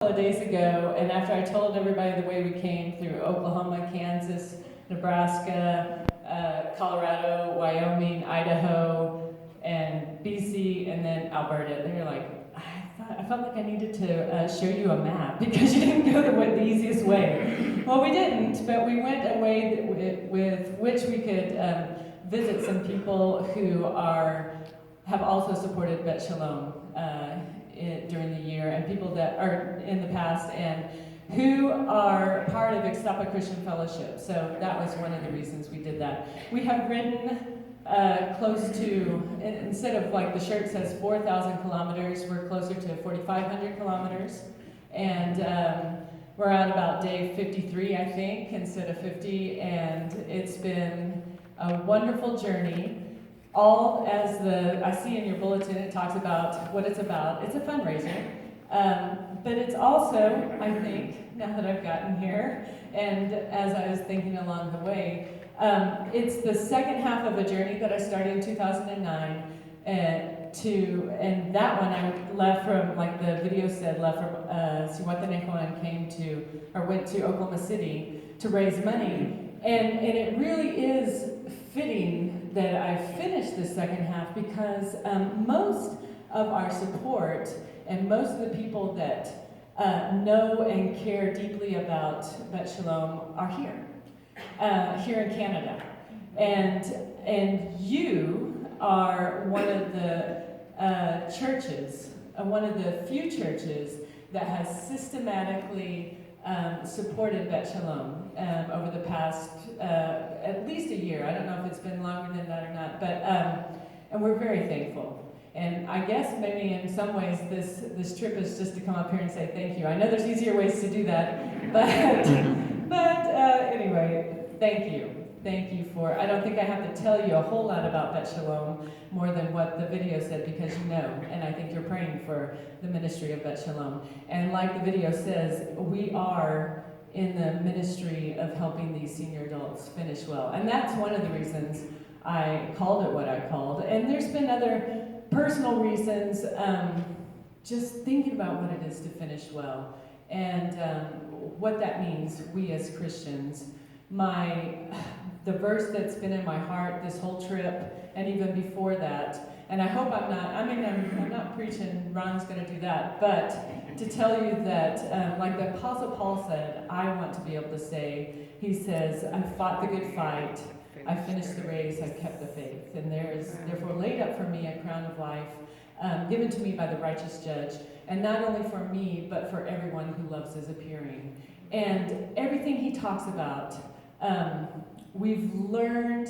Couple of days ago, and after I told everybody the way we came through Oklahoma, Kansas, Nebraska, Colorado, Wyoming, Idaho, and BC, and then Alberta, they were like, I felt like I needed to show you a map because you didn't go the easiest way. Well, we didn't, but we went a way with which we could visit some people who have also supported Bet Shalom during the year, and people that are in the past and who are part of Ixtapa Christian Fellowship. So that was one of the reasons we did that. We have ridden close to, instead of like the shirt says 4,000 kilometers, we're closer to 4,500 kilometers. And we're at about day 53, I think, instead of 50. And it's been a wonderful journey. All as I see in your bulletin, it talks about what it's about. It's a fundraiser. But it's also, I think, now that I've gotten here, and as I was thinking along the way, it's the second half of a journey that I started in 2009. And that one I left from, like the video said, left from Sihuatanejo and went to Oklahoma City to raise money. And it really is fitting that I finished the second half because most of our support and most of the people that know and care deeply about Bet Shalom are here in Canada. And you are one of the churches, one of the few churches that has systematically supported Bet Shalom over the past at least a year. I don't know if it's been longer than that or not, but and we're very thankful. And I guess maybe in some ways this trip is just to come up here and say thank you. I know there's easier ways to do that, but anyway, thank you. Thank you for, I don't think I have to tell you a whole lot about Bet Shalom more than what the video said because you know, and I think you're praying for the ministry of Bet Shalom. And like the video says, we are in the ministry of helping these senior adults finish well. And that's one of the reasons I called it what I called. And there's been other personal reasons, just thinking about what it is to finish well and what that means, we as Christians. The verse that's been in my heart this whole trip, and even before that, and I hope I'm not preaching, Ron's going to do that, but to tell you that, like the Apostle Paul said, I want to be able to say, he says, I fought the good fight, I finished the race, I kept the faith, and there is therefore laid up for me a crown of life, given to me by the righteous judge, and not only for me, but for everyone who loves his appearing. And everything he talks about, we've learned,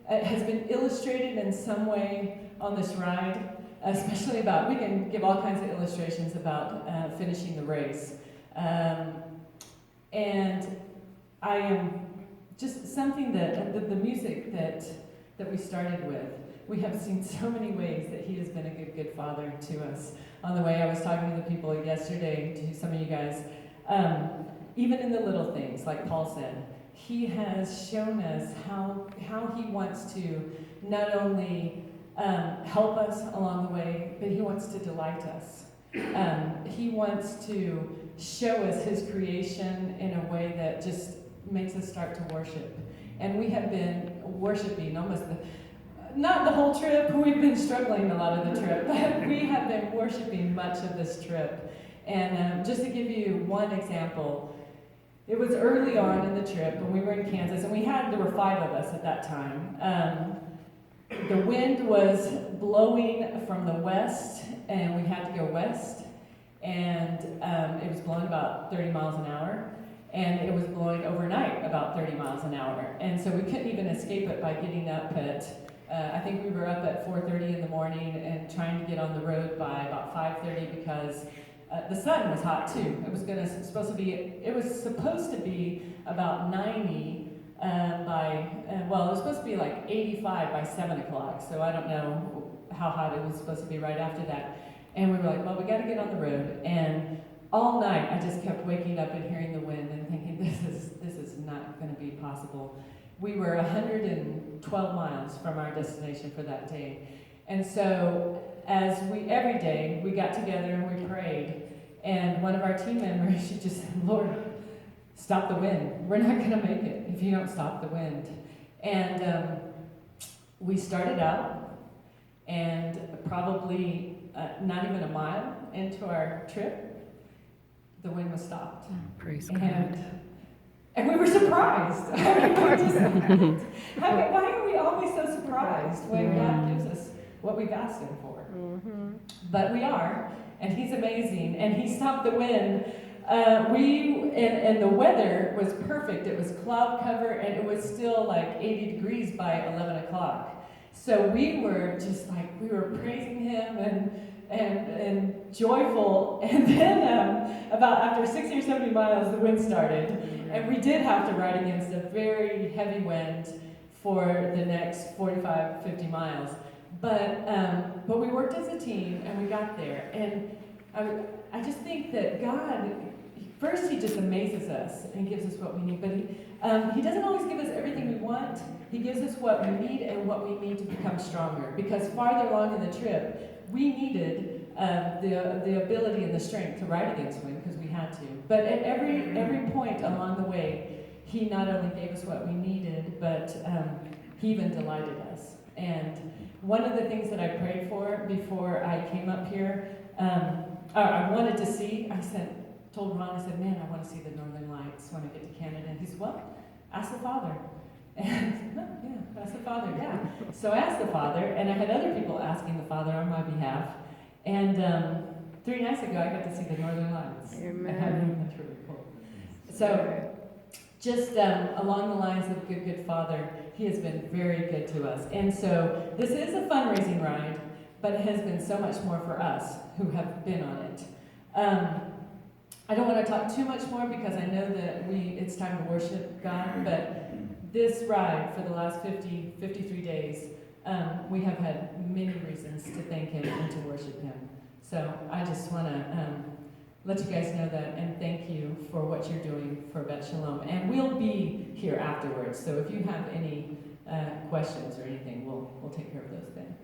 has been illustrated in some way on this ride, especially about, we can give all kinds of illustrations about finishing the race. And I am just something that, the music that we started with, we have seen so many ways that he has been a good father to us. On the way, I was talking to the people yesterday, to some of you guys, even in the little things, like Paul said, he has shown us how he wants to not only help us along the way, but he wants to delight us. He wants to show us his creation in a way that just makes us start to worship. And we have been worshiping almost not the whole trip, we've been struggling a lot of the trip, but we have been worshiping much of this trip. And just to give you one example, it was early on in the trip when we were in Kansas, and there were 5 of us at that time. The wind was blowing from the west, and we had to go west, and it was blowing about 30 miles an hour, and it was blowing overnight about 30 miles an hour. And so we couldn't even escape it by getting up at, I think we were up at 4:30 in the morning and trying to get on the road by about 5:30 because the sun was hot too. It was supposed to be about 90 it was supposed to be like 85 by 7 o'clock. So I don't know how hot it was supposed to be right after that. And we were like, well, we got to get on the road. And all night I just kept waking up and hearing the wind and thinking, this is not going to be possible. We were 112 miles from our destination for that day. And so every day we got together and we prayed. And one of our team members, she just said, Lord, stop the wind. We're not going to make it if you don't stop the wind. And we started out, and probably not even a mile into our trip, the wind was stopped. Praise God. And we were surprised. I mean, we just, why are we always so surprised when God gives us what we've asked Him for? Mm-hmm. But we are, and He's amazing, and He stopped the wind. And the weather was perfect. It was cloud cover, and it was still like 80 degrees by 11 o'clock. So we were just like, we were praising Him and joyful. And then about after 60 or 70 miles, the wind started. And we did have to ride against a very heavy wind for the next 45, 50 miles. But we worked as a team, and we got there. And I just think that God, first, He just amazes us and gives us what we need. But He doesn't always give us everything we want. He gives us what we need and what we need to become stronger. Because farther along in the trip, we needed the ability and the strength to ride against wind because we had to. But at every point along the way, He not only gave us what we needed, but He even delighted us. And one of the things that I prayed for before I came up here, I wanted to see, told Ron, I said, man, I want to see the Northern Lights when I get to Canada. And he said, well, ask the Father. And yeah, ask the Father, yeah. So I asked the Father, and I had other people asking the Father on my behalf. And 3 nights ago, I got to see the Northern Lights. Amen. That's really cool. So just along the lines of good Father, He has been very good to us. And so this is a fundraising ride, but it has been so much more for us who have been on it. I don't want to talk too much more because I know that it's time to worship God, but this ride for the last 53 days, we have had many reasons to thank Him and to worship Him. So I just want to let you guys know that and thank you for what you're doing for Bet Shalom. And we'll be here afterwards, so if you have any questions or anything, we'll take care of those then.